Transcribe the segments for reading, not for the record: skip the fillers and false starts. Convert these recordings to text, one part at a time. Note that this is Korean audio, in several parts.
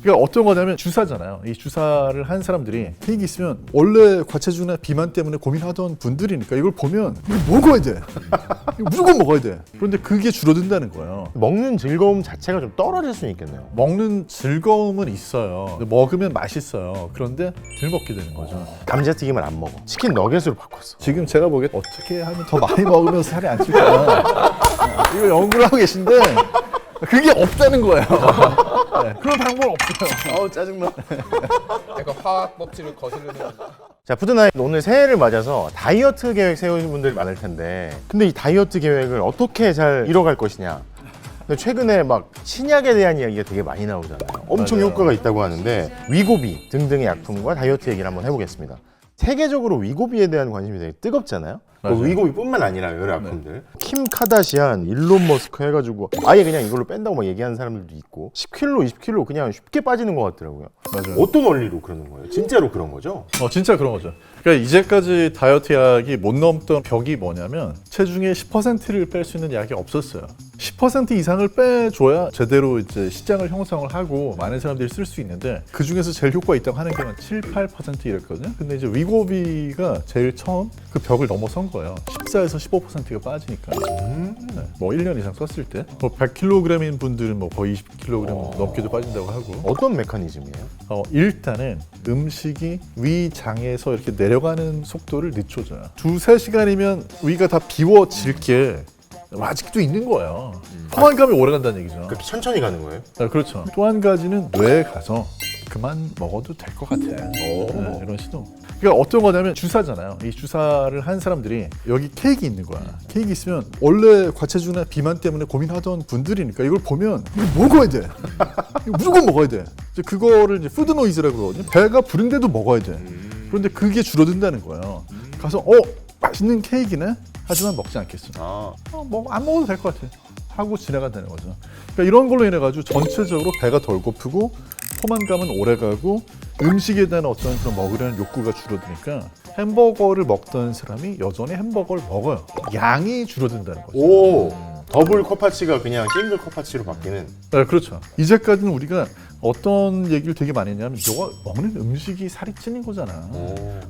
그러니까 어떤 거냐면 주사잖아요. 이 주사를 한 사람들이 케이크 있으면 원래 과체중이나 비만 때문에 고민하던 분들이니까 이걸 보면 이거 먹어야 돼. 이거 무조건 먹어야 돼. 그런데 그게 줄어든다는 거예요. 먹는 즐거움 자체가 좀 떨어질 수 있겠네요. 먹는 즐거움은 있어요. 먹으면 맛있어요. 그런데 덜 먹게 되는 거죠. 감자튀김을 안 먹어. 치킨 너겟으로 바꿨어. 지금 제가 보기에 어떻게 하면 더 많이 먹으면서 살이 안 찔까 이거 연구를 하고 계신데 그게 없다는 거예요. 네, 그런 방법 없어요. 어우 짜증나. 약간 화학 법칙을 거스르는. 자, 푸드나잇 오늘 새해를 맞아서 다이어트 계획 세우신 분들이 많을 텐데 근데 이 다이어트 계획을 어떻게 잘 이뤄갈 것이냐. 근데 최근에 막 신약에 대한 이야기가 되게 많이 나오잖아요. 엄청 맞아요. 효과가 있다고 하는데 위고비 등등의 약품과 다이어트 얘기를 한번 해보겠습니다. 세계적으로 위고비에 대한 관심이 되게 뜨겁잖아요. 맞아요. 위고비뿐만 아니라 여러 약품들. 킴 카다시안, 일론 머스크 해가지고 아예 그냥 이걸로 뺀다고 막 얘기하는 사람들도 있고 10kg, 20kg 그냥 쉽게 빠지는 것 같더라고요. 맞아요. 어떤 원리로 그러는 거예요? 진짜로 그런 거죠? 진짜 그런 거죠. 그러니까 이제까지 다이어트 약이 못 넘던 벽이 뭐냐면 체중의 10%를 뺄 수 있는 약이 없었어요. 10% 이상을 빼줘야 제대로 이제 시장을 형성을 하고 많은 사람들이 쓸 수 있는데 그 중에서 제일 효과 있다고 하는 게 한 7, 8% 이랬거든요. 근데 이제 위고비가 제일 처음 그 벽을 넘어선 거예요. 14에서 15%가 빠지니까. 네, 뭐 1년 이상 썼을 때. 뭐 100kg인 분들은 뭐 거의 20kg 넘게도 빠진다고 하고. 어떤 메커니즘이에요? 일단은 음식이 위장에서 이렇게 내려가는 속도를 늦춰줘요. 2-3시간이면 위가 다 비워질 게 아직도 있는 거예요. 포만감이 오래 간다는 얘기죠. 그렇게 천천히 가는 거예요? 그렇죠. 또 한 가지는 뇌에 가서 그만 먹어도 될 것 같아. 네, 이런 시도. 그러니까 어떤 거냐면 주사잖아요. 이 주사를 한 사람들이 여기 케이크 있는 거야. 케이크 있으면 원래 과체중이나 비만 때문에 고민하던 분들이니까 이걸 보면 이거 먹어야 돼. 이거 무조건 먹어야 돼. 이제 그거를 이제 푸드 노이즈라고 그러거든요. 배가 부른데도 먹어야 돼. 그런데 그게 줄어든다는 거예요. 가서 맛있는 케이크네. 하지만 먹지 않겠어. 뭐 안 먹어도 될 것 같아. 하고 지나간다는 거죠. 그러니까 이런 걸로 인해 가지고 전체적으로 배가 덜 고프고 포만감은 오래 가고 음식에 대한 어떤 그런 먹으려는 욕구가 줄어드니까 햄버거를 먹던 사람이 여전히 햄버거를 먹어요. 양이 줄어든다는 거죠. 오, 더블 컵파치가 그냥 싱글 컵파치로 바뀌는. 네, 그렇죠. 이제까지는 우리가 어떤 얘기를 되게 많이 했냐면 너가 먹는 음식이 살이 찌는 거잖아.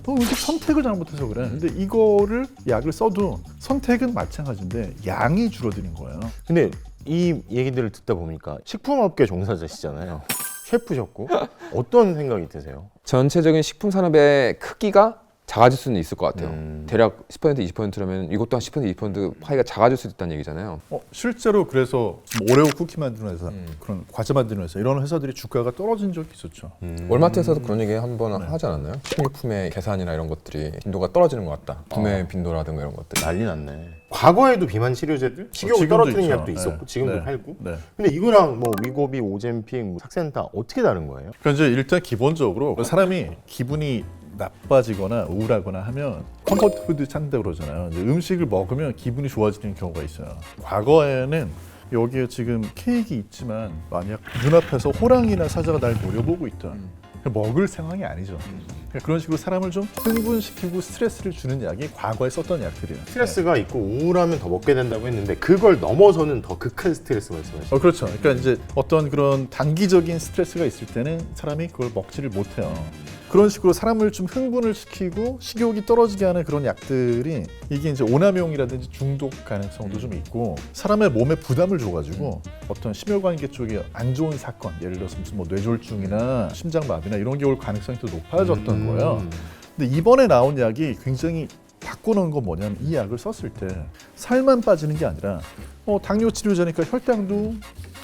너 음식 선택을 잘못해서 그래. 근데 이거를 약을 써도 선택은 마찬가지인데 양이 줄어드는 거예요. 근데 이 얘기들을 듣다 보니까 식품업계 종사자시잖아요. 셰프셨고 어떤 생각이 드세요? 전체적인 식품 산업의 크기가 작아질 수는 있을 것 같아요. 대략 10% 20%라면 이것도 한 10% 20% 파이가 작아질 수 있다는 얘기잖아요. 실제로 그래서 오레오 쿠키 만드는 회사, 그런 과자 만드는 회사 이런 회사들이 주가가 떨어진 적이 있었죠. 월마트에서도 그런 얘기 한번 하지 않았나요? 식료품의 계산이나 이런 것들이 빈도가 떨어지는 것 같다. 구매 빈도라든가 이런 것들. 난리 났네. 과거에도 비만 치료제들 식욕을 지금도 떨어뜨리는 있죠. 약도 있었고 지금도 네. 팔고. 네. 근데 이거랑 뭐 위고비, 오젬픽, 삭센타 어떻게 다른 거예요? 그러니까 이제 일단 기본적으로 사람이 기분이 나빠지거나 우울하거나 하면 컴포트 푸드 찾는다고 그러잖아요. 이제 음식을 먹으면 기분이 좋아지는 경우가 있어요. 과거에는 여기에 지금 케이크 있지만 만약 눈앞에서 호랑이나 사자가 날 노려보고 있다. 먹을 상황이 아니죠. 그런 식으로 사람을 좀 흥분시키고 스트레스를 주는 약이 과거에 썼던 약들이에요. 스트레스가 있고 우울하면 더 먹게 된다고 했는데 그걸 넘어서는 더 극한 스트레스 말씀하시죠? 그렇죠. 그러니까 이제 어떤 그런 단기적인 스트레스가 있을 때는 사람이 그걸 먹지를 못해요. 그런 식으로 사람을 좀 흥분을 시키고 식욕이 떨어지게 하는 그런 약들이 이게 이제 오남용이라든지 중독 가능성도 좀 있고 사람의 몸에 부담을 줘가지고 어떤 심혈관계 쪽에 안 좋은 사건, 예를 들어서 무슨 뭐 뇌졸중이나 심장마비나 이런 게 올 가능성이 더 높아졌던 거예요. 근데 이번에 나온 약이 굉장히 바꿔놓은 건 뭐냐면 이 약을 썼을 때 살만 빠지는 게 아니라 당뇨 치료제니까 혈당도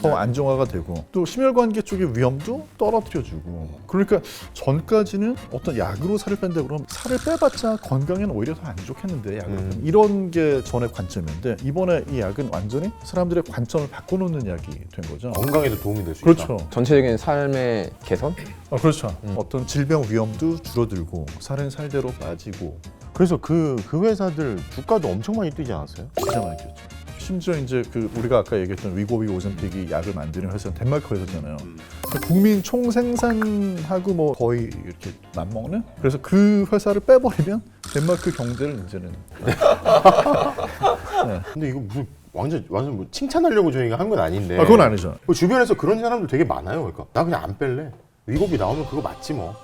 더 안정화가 되고 또 심혈관계 쪽의 위험도 떨어뜨려주고 그러니까 전까지는 어떤 약으로 살을 뺀다 그러면 살을 빼봤자 건강에는 오히려 더 안 좋겠는데 약을 빼면 이런 게 전의 관점인데 이번에 이 약은 완전히 사람들의 관점을 바꿔놓는 약이 된 거죠. 건강에도 도움이 될 수 있다. 그렇죠. 전체적인 삶의 개선? 그렇죠. 어떤 질병 위험도 줄어들고 살은 살대로 빠지고 그래서 그 회사들 주가도 엄청 많이 뛰지 않았어요? 진짜 많이 뛰었죠. 심지어 이제 우리가 아까 얘기했던 위고비 오젬픽이 약을 만드는 회사는 덴마크 회사잖아요. 국민 총생산하고 뭐 거의 이렇게 맞먹는? 그래서 그 회사를 빼버리면 덴마크 경제를 이제는 근데 이거 무슨 완전 뭐 칭찬하려고 저희가 한 건 아닌데. 아, 그건 아니죠. 주변에서 그런 사람들 되게 많아요. 그러니까 나 그냥 안 뺄래. 위고비 나오면 그거 맞지 뭐.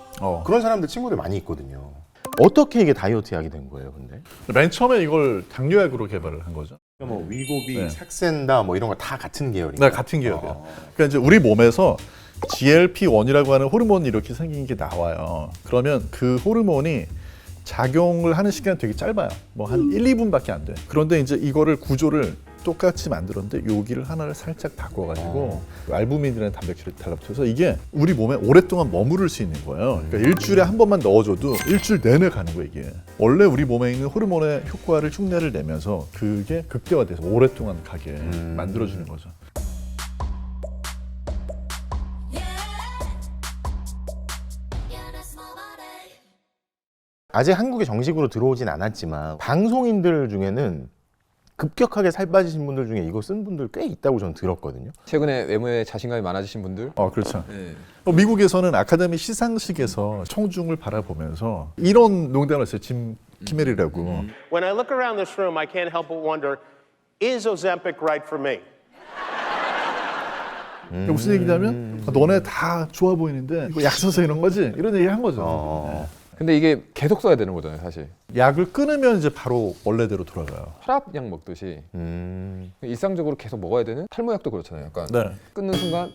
그런 사람들 친구들 많이 있거든요. 어떻게 이게 다이어트 약이 된 거예요, 근데? 맨 처음에 이걸 당뇨약으로 개발을 한 거죠. 뭐 위고비, 네. 삭센다 뭐 이런 거 다 같은 계열이에요. 네, 같은 계열이에요. 그러니까 이제 우리 몸에서 GLP-1이라고 하는 호르몬이 이렇게 생긴 게 나와요. 그러면 그 호르몬이 작용을 하는 시간이 되게 짧아요. 뭐 한 1, 2분밖에 안 돼. 그런데 이제 이거를 구조를 똑같이 만들었는데 여기를 하나를 살짝 바꿔가지고 알부민이라는 단백질을 달라붙여서 이게 우리 몸에 오랫동안 머무를 수 있는 거예요. 그러니까 일주일에 한 번만 넣어줘도 일주일 내내 가는 거예요, 이게. 원래 우리 몸에 있는 호르몬의 효과를 흉내를 내면서 그게 극대화돼서 오랫동안 가게 만들어주는 거죠. 아직 한국에 정식으로 들어오진 않았지만 방송인들 중에는 급격하게 살 빠지신 분들 중에 이거 쓴 분들 꽤 있다고 저는 들었거든요. 최근에 외모에 자신감이 많아지신 분들. 그렇죠. 네. 미국에서는 아카데미 시상식에서 청중을 바라보면서 이런 농담을 했어요. 짐 키멜이라고. When I look around this room, I can't help but wonder, is Ozempic right for me? 무슨 얘기냐면 너네 다 좋아 보이는데 이거 약 써서 이런 거지? 이런 얘기 한 거죠. 근데 이게 계속 써야 되는 거잖아요, 사실. 약을 끊으면 이제 바로 원래대로 돌아가요. 혈압약 먹듯이 일상적으로 계속 먹어야 되는 탈모약도 그렇잖아요. 약간 네. 끊는 순간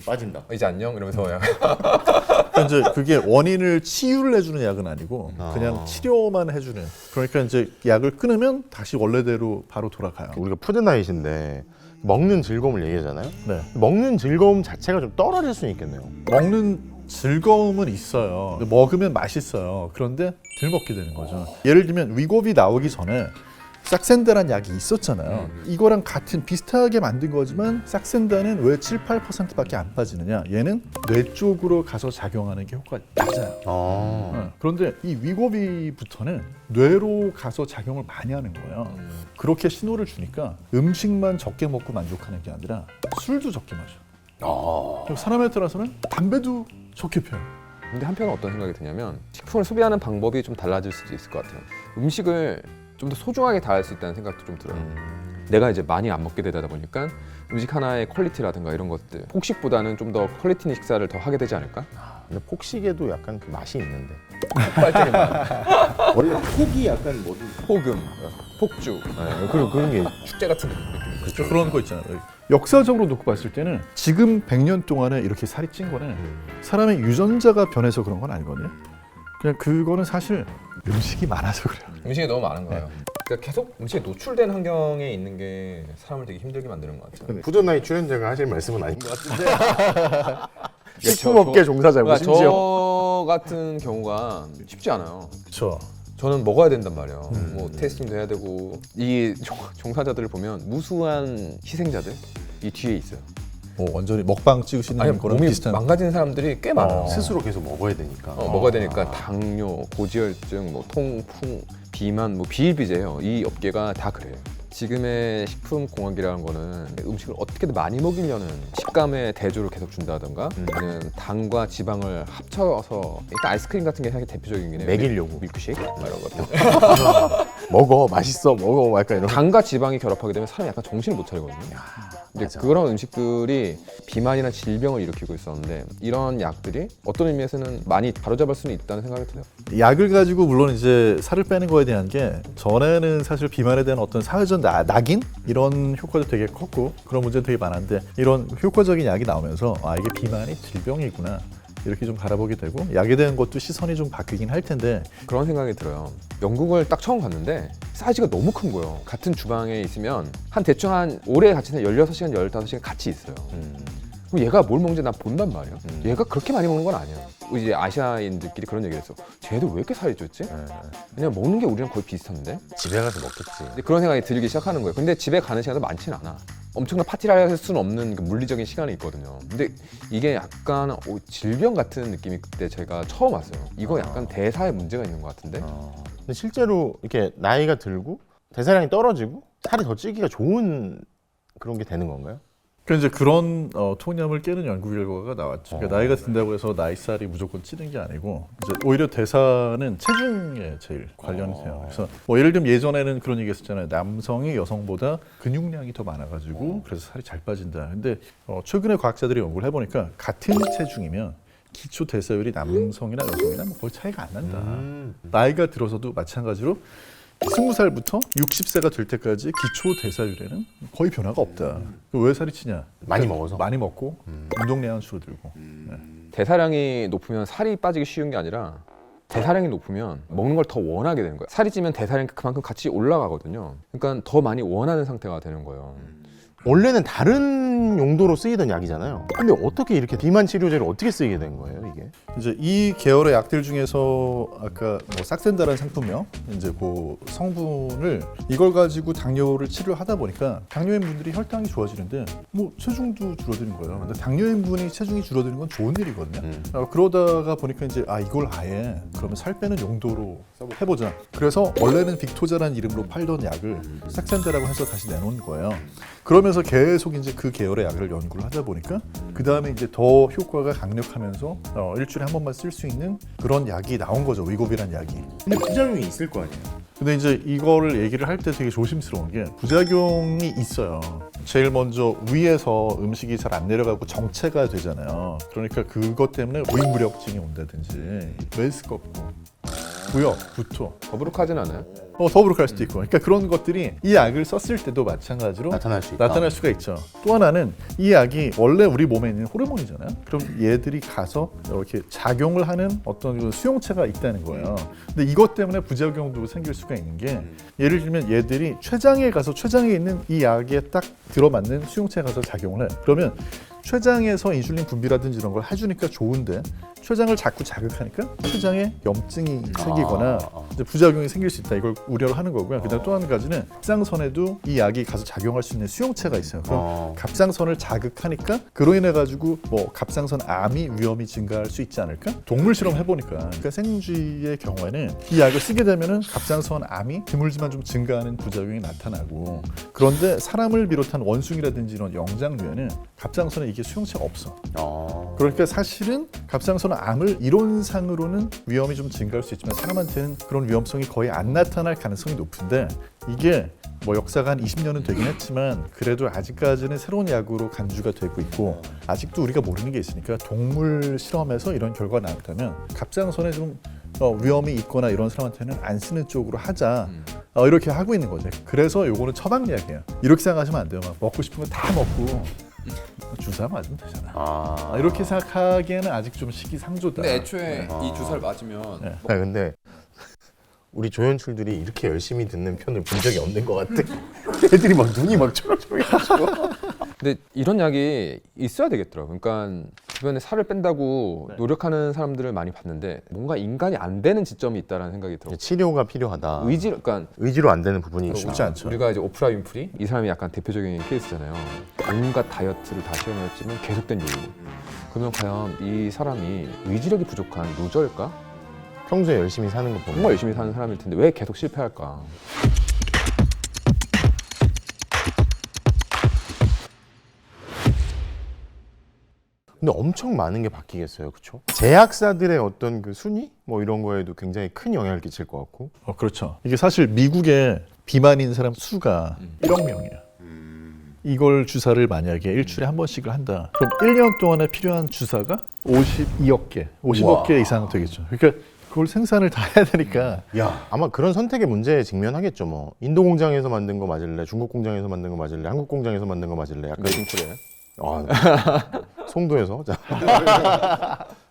빠진다. 이제 안녕 이러면서 약간 그러니까 이제 그게 원인을 치유를 해주는 약은 아니고 그냥 치료만 해주는. 그러니까 이제 약을 끊으면 다시 원래대로 바로 돌아가요. 우리가 푸드나잇인데 먹는 즐거움을 얘기하잖아요. 네. 먹는 즐거움 자체가 좀 떨어질 수는 있겠네요. 먹는 즐거움은 있어요. 먹으면 맛있어요. 그런데 덜 먹게 되는 거죠. 예를 들면 위고비 나오기 전에 삭센다라는 약이 있었잖아요. 이거랑 같은 비슷하게 만든 거지만 삭센다는 왜 7, 8%밖에 안 빠지느냐? 얘는 뇌 쪽으로 가서 작용하는 게 효과가 낮아요. 그런데 이 위고비부터는 뇌로 가서 작용을 많이 하는 거예요. 그렇게 신호를 주니까 음식만 적게 먹고 만족하는 게 아니라 술도 적게 마셔. 그리고 사람에 따라서는 담배도 적게 피워요. 근데 한편은 어떤 생각이 드냐면 식품을 소비하는 방법이 좀 달라질 수도 있을 것 같아요. 음식을 좀 더 소중하게 다할 수 있다는 생각도 좀 들어요. 내가 이제 많이 안 먹게 되다 보니까 음식 하나의 퀄리티라든가 이런 것들 폭식보다는 좀 더 퀄리티 있는 식사를 더 하게 되지 않을까? 근데 폭식에도 약간 그 맛이 있는데. 빨대리 맛. 원래 폭이 약간 뭐든 폭음, 폭주, 네, 그런 게 축제 같은 느낌. 그렇죠. 그런 거 있잖아요. 역사적으로 놓고 봤을 때는 지금 100년 동안에 이렇게 살이 찐 거는 사람의 유전자가 변해서 그런 건 아니거든요. 그냥 그거는 사실 음식이 많아서 그래요. 음식이 너무 많은 거예요. 그러니까 계속 음식에 노출된 환경에 있는 게 사람을 되게 힘들게 만드는 것 같아요. 푸드나잇 출연자가 하실 말씀은 아닌 것 같은데. 식품업계 종사자고 그러니까 심지어. 저 같은 경우가 쉽지 않아요. 그렇죠. 저는 먹어야 된단 말이에요. 뭐 테스팅도 해야 되고 이 종사자들을 보면 무수한 희생자들 이 뒤에 있어요. 완전히 먹방 찍으시는 아니 거랑 몸이 비슷한. 망가지는 사람들이 꽤 많아요. 스스로 계속 먹어야 되니까. 먹어야 되니까 당뇨, 고지혈증, 뭐 통풍, 비만, 뭐 비일비재예요. 이 업계가 다 그래요. 지금의 식품 공학이라는 거는 음식을 어떻게든 많이 먹이려는 식감의 대조를 계속 준다던가 아니면 당과 지방을 합쳐서 일단 아이스크림 같은 게 사실 대표적인 게 먹이려고. 밀크쉐이크 뭐 이런 것들. 먹어, 맛있어, 먹어, 약간 이런. 당과 지방이 결합하게 되면 사람이 약간 정신을 못 차리거든요. 근데 맞아. 그런 음식들이 비만이나 질병을 일으키고 있었는데 이런 약들이 어떤 의미에서는 많이 바로잡을 수는 있다는 생각이 들어요. 약을 가지고 물론 이제 살을 빼는 거에 대한 게 전에는 사실 비만에 대한 어떤 사회적 낙인 이런 효과도 되게 컸고 그런 문제도 되게 많았는데 이런 효과적인 약이 나오면서 이게 비만이 질병이구나 이렇게 좀 바라보게 되고 약에 대한 것도 시선이 좀 바뀌긴 할 텐데 그런 생각이 들어요. 영국을 딱 처음 갔는데 사이즈가 너무 큰 거예요. 같은 주방에 있으면 한 대충 한 오래 같이 있으면 16시간, 15시간 같이 있어요. 그럼 얘가 뭘 먹는지 난 본단 말이야. 얘가 그렇게 많이 먹는 건 아니야. 이제 아시아인들끼리 그런 얘기를 했어. 쟤도 왜 이렇게 살이 쪘지? 왜냐면 먹는 게 우리랑 거의 비슷한데? 집에 가서 먹겠지. 근데 그런 생각이 들기 시작하는 거예요. 근데 집에 가는 시간도 많지는 않아. 엄청난 파티를 할 수는 없는 그 물리적인 시간이 있거든요. 근데 이게 약간 질병 같은 느낌이 그때 제가 처음 왔어요. 이거 약간 대사에 문제가 있는 것 같은데? 근데 실제로 이렇게 나이가 들고 대사량이 떨어지고 살이 더 찌기가 좋은 그런 게 되는 건가요? 그러니까 이제 그런 통념을 깨는 연구 결과가 나왔죠. 그러니까 나이가 든다고 해서 나이살이 무조건 찌는 게 아니고 이제 오히려 대사는 체중에 제일 관련돼요. 그래서 뭐 예를 들면 예전에는 그런 얘기 했었잖아요. 남성이 여성보다 근육량이 더 많아가지고 그래서 살이 잘 빠진다. 근데 최근에 과학자들이 연구를 해보니까 같은 체중이면 기초 대사율이 남성이나 여성이나 뭐 거의 차이가 안 난다. 나이가 들어서도 마찬가지로 20살부터 60세가 될 때까지 기초 대사율에는 거의 변화가 없다. 왜 살이 찌냐? 많이 먹어서. 많이 먹고 운동량은 줄어들고. 네. 대사량이 높으면 살이 빠지기 쉬운 게 아니라 대사량이 높으면 먹는 걸 더 원하게 되는 거예요. 살이 찌면 대사량이 그만큼 같이 올라가거든요. 그러니까 더 많이 원하는 상태가 되는 거예요. 원래는 다른 용도로 쓰이던 약이잖아요. 근데 어떻게 이렇게 비만 치료제를 어떻게 쓰이게 된 거예요, 이게? 이제 이 계열의 약들 중에서 아까 뭐 싹센다라는 상품명 이제 그 성분을 이걸 가지고 당뇨를 치료하다 보니까 당뇨인 분들이 혈당이 좋아지는데 뭐 체중도 줄어드는 거예요. 근데 당뇨인 분이 체중이 줄어드는 건 좋은 일이거든요. 그러다가 보니까 이제 이걸 아예 그러면 살 빼는 용도로 해보자. 그래서 원래는 빅토자라는 이름으로 팔던 약을 싹센다라고 해서 다시 내놓은 거예요. 그러면서 계속 이제 그 계열의 약을 연구를 하다 보니까 그 다음에 이제 더 효과가 강력하면서 일주일에 한 번만 쓸 수 있는 그런 약이 나온 거죠. 위고비란 약이. 근데 부작용이 있을 거 아니에요? 근데 이제 이거를 얘기를 할 때 되게 조심스러운 게 부작용이 있어요. 제일 먼저 위에서 음식이 잘 안 내려가고 정체가 되잖아요. 그러니까 그것 때문에 위무력증이 온다든지 메스껍고 구역, 구토 더부룩하진 않아요. 더부룩할 수도 있고 그러니까 그런 것들이 이 약을 썼을 때도 마찬가지로 나타날 수 있다. 나타날 수가 있죠. 또 하나는 이 약이 원래 우리 몸에 있는 호르몬이잖아요. 그럼 얘들이 가서 이렇게 작용을 하는 어떤 그 수용체가 있다는 거예요. 근데 이것 때문에 부작용도 생길 수가 있는 게 예를 들면 얘들이 췌장에 가서 췌장에 있는 이 약에 딱 들어맞는 수용체가 가서 작용을 해. 그러면 췌장에서 인슐린 분비라든지 이런 걸 해주니까 좋은데 췌장을 자꾸 자극하니까 췌장에 염증이 생기거나 이제 부작용이 생길 수 있다. 이걸 우려를 하는 거고요. 그다음 또 한 가지는 갑상선에도 이 약이 가서 작용할 수 있는 수용체가 있어요. 그럼 갑상선을 자극하니까 그로 인해 가지고 뭐 갑상선 암이 위험이 증가할 수 있지 않을까? 동물 실험 해보니까 그러니까 생쥐의 경우에는 이 약을 쓰게 되면은 갑상선 암이 드물지만 좀 증가하는 부작용이 나타나고 그런데 사람을 비롯한 원숭이라든지 이런 영장류에는 갑상선에 이게 수용체가 없어. 그러니까 사실은 갑상선 암을 이론상으로는 위험이 좀 증가할 수 있지만 사람한테는 그런 위험성이 거의 안 나타날 가능성이 높은데 이게 뭐 역사가 한 20년은 되긴 했지만 그래도 아직까지는 새로운 약으로 간주가 되고 있고 아직도 우리가 모르는 게 있으니까 동물 실험에서 이런 결과가 나왔다면 갑상선에 좀 위험이 있거나 이런 사람한테는 안 쓰는 쪽으로 하자 이렇게 하고 있는 거죠. 그래서 요거는 처방약이에요. 이렇게 생각하시면 안 돼요. 막 먹고 싶은 거 다 먹고 주사 맞으면 되잖아. 이렇게 생각하기에는 아직 좀 시기상조다. 근데 애초에 이 주사를 맞으면 근데 우리 조연출들이 이렇게 열심히 듣는 편을 본 적이 없는 것 같아. 애들이 막 눈이 막 초록초록해가지고. 근데 이런 약이 있어야 되겠더라고요. 그러니까 주변에 살을 뺀다고 노력하는 사람들을 많이 봤는데 뭔가 인간이 안 되는 지점이 있다는 생각이 들어요. 치료가 필요하다. 그러니까 의지로 안 되는 부분이 있구나. 쉽지 않죠. 우리가 이제 오프라 윈프리 이 사람이 약간 대표적인 케이스잖아요. 온갖 다이어트를 다 시험했지만 계속된 요요. 그러면 과연 이 사람이 의지력이 부족한 루저일까? 평소에 열심히 사는 거 보면 정말 열심히 사는 사람일 텐데 왜 계속 실패할까? 근데 엄청 많은 게 바뀌겠어요, 그렇죠? 제약사들의 어떤 그 순위 뭐 이런 거에도 굉장히 큰 영향을 끼칠 것 같고. 그렇죠. 이게 사실 미국의 비만인 사람 수가 1억 명이에요. 이걸 주사를 만약에 일주일에 한 번씩을 한다. 그럼 1년 동안에 필요한 주사가 52억 개, 50억 개 이상 되겠죠. 그러니까 그걸 생산을 다 해야 되니까. 야, 아마 그런 선택의 문제에 직면하겠죠. 뭐 인도 공장에서 만든 거 맞을래, 중국 공장에서 만든 거 맞을래, 한국 공장에서 만든 거 맞을래. 약간 메이킹 송도에서. 자.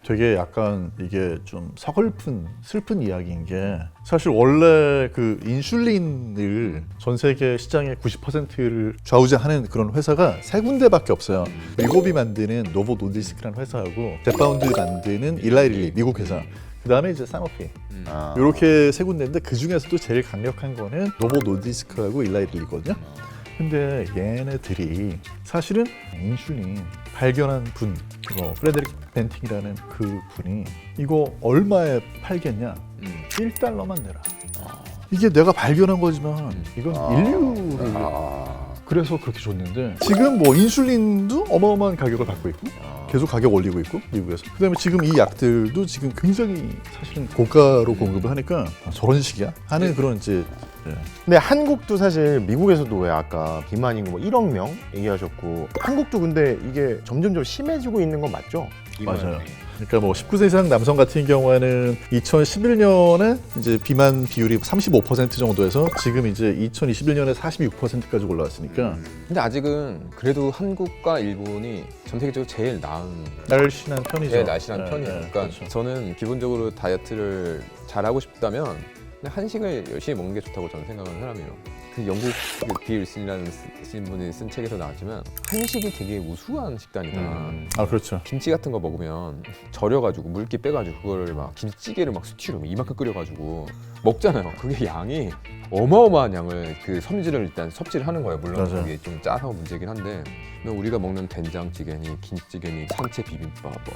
되게 약간 이게 좀 서글픈 슬픈 이야기인 게 사실 원래 그 인슐린을 전 세계 시장의 90%를 좌우지하는 그런 회사가 세 군데밖에 없어요. 미고비 만드는 노보 노디스크라는 회사하고 제파운드 만드는 일라이릴리 미국 회사. 그 다음에 이제 사노피 이렇게 세 군데인데 그 중에서도 제일 강력한 거는 노보 노디스크하고 일라이릴리거든요. 근데 얘네들이 사실은 인슐린 발견한 분, 프레데릭 벤팅이라는 그 분이 이거 얼마에 팔겠냐? 1달러만 내라. 이게 내가 발견한 거지만 이건 인류를 그래서 그렇게 줬는데 지금 뭐 인슐린도 어마어마한 가격을 받고 있고 계속 가격 올리고 있고 미국에서. 그다음에 지금 이 약들도 지금 굉장히 사실은 고가로 공급을 하니까 저런 식이야 하는 그런 이제 근데 한국도 사실 미국에서도 왜 아까 비만 인구 뭐 1억 명 얘기하셨고 한국도 근데 이게 점점점 심해지고 있는 건 맞죠? 맞아요. 그러니까 뭐 19세 이상 남성 같은 경우에는 2011년에 이제 비만 비율이 35% 정도에서 지금 이제 2021년에 46%까지 올라왔으니까 근데 아직은 그래도 한국과 일본이 전 세계적으로 제일 나은 날씬한 편이죠. 제일 날씬한 네, 편이에요. 네, 그러니까 그렇죠. 저는 기본적으로 다이어트를 잘하고 싶다면 그냥 한식을 열심히 먹는 게 좋다고 저는 생각하는 사람이에요. 그 영국 비일슨이라는 분이 쓴 책에서 나왔지만 한식이 되게 우수한 식단이다. 아 그렇죠. 김치 같은 거 먹으면 절여가지고 물기 빼가지고 그거를 막 김치찌개를 막 수치로 이만큼 끓여가지고 먹잖아요. 그게 양이 어마어마한 양을 그 섬질을 일단 섭취를 하는 거예요. 물론 맞아요. 그게 좀 짜서 문제긴 한데 근데 우리가 먹는 된장찌개니 김치찌개니 참치 비빔밥, 뭐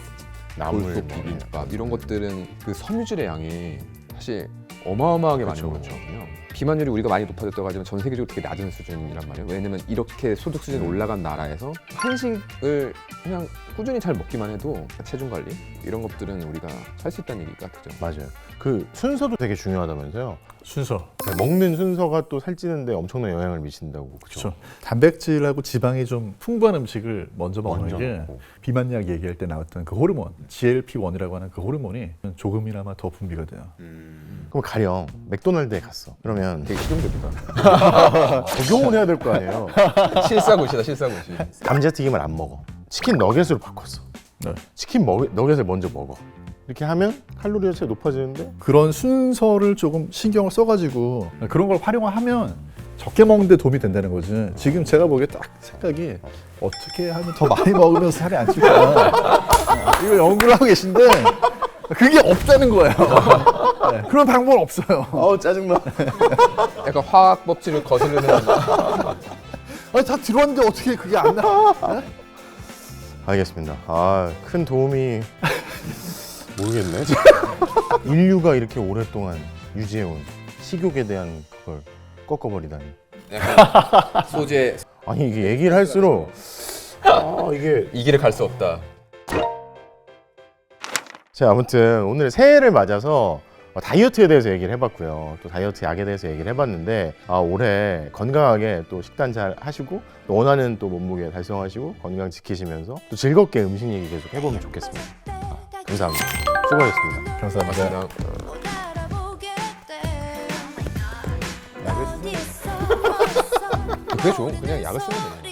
나물 돌솥 뭐 비빔밥 이런 것들은 그 섬유질의 양이 사실 어마어마하게 많은 그렇죠, 거거든요. 비만율이 우리가 많이 높아졌다고 하지만 전 세계적으로 되게 낮은 수준이란 말이에요. 왜냐면 이렇게 소득 수준이 올라간 나라에서 한식을 그냥 꾸준히 잘 먹기만 해도 체중 관리 이런 것들은 우리가 할 수 있다는 얘기 같죠. 맞아요. 그 순서도 되게 중요하다면서요. 순서. 먹는 순서가 또 살찌는데 엄청난 영향을 미친다고. 그렇죠. 단백질하고 지방이 좀 풍부한 음식을 먼저 먹는 먼저 게 먹고. 비만약 얘기할 때 나왔던 그 호르몬 GLP-1이라고 하는 그 호르몬이 조금이나마 더 분비가 돼요. 그럼 가령 맥도날드에 갔어. 그러면 되게 실용적이다. 적용을 해야 될 거 아니에요. 실사고시다 실사고시. 감자튀김을 안 먹어. 치킨 너겟으로 바꿨어. 네. 치킨 너겟을 먼저 먹어. 이렇게 하면 칼로리가 진짜 높아지는데 그런 순서를 조금 신경을 써가지고 그런 걸 활용하면 적게 먹는데 도움이 된다는 거지. 지금 제가 보기에 딱 생각이 어떻게 하면 더 많이 먹으면서 살이 안 찔까. 이거 연구를 하고 계신데 그게 없다는 거예요. 네, 그런 방법은 없어요. 아우 짜증나. 약간 화학 법칙을 거스르는 아니, 다 들어왔는데 어떻게 그게 안 나? 네? 알겠습니다. 아, 큰 도움이 모르겠네. 인류가 이렇게 오랫동안 유지해온 식욕에 대한 그걸 꺾어버리다니. 약간 소재 아니 이게 얘기를 할수록 이게 이 길을 갈 수 없다. 자 아무튼 오늘 새해를 맞아서 다이어트에 대해서 얘기를 해봤고요. 또 다이어트 약에 대해서 얘기를 해봤는데 올해 건강하게 또 식단 잘 하시고 또 원하는 또 몸무게 달성하시고 건강 지키시면서 또 즐겁게 음식 얘기 계속 해보면 좋겠습니다. 감사합니다. 수고하셨습니다. 감사합니다. 그게 좋은 그냥 약을 쓰면 돼요.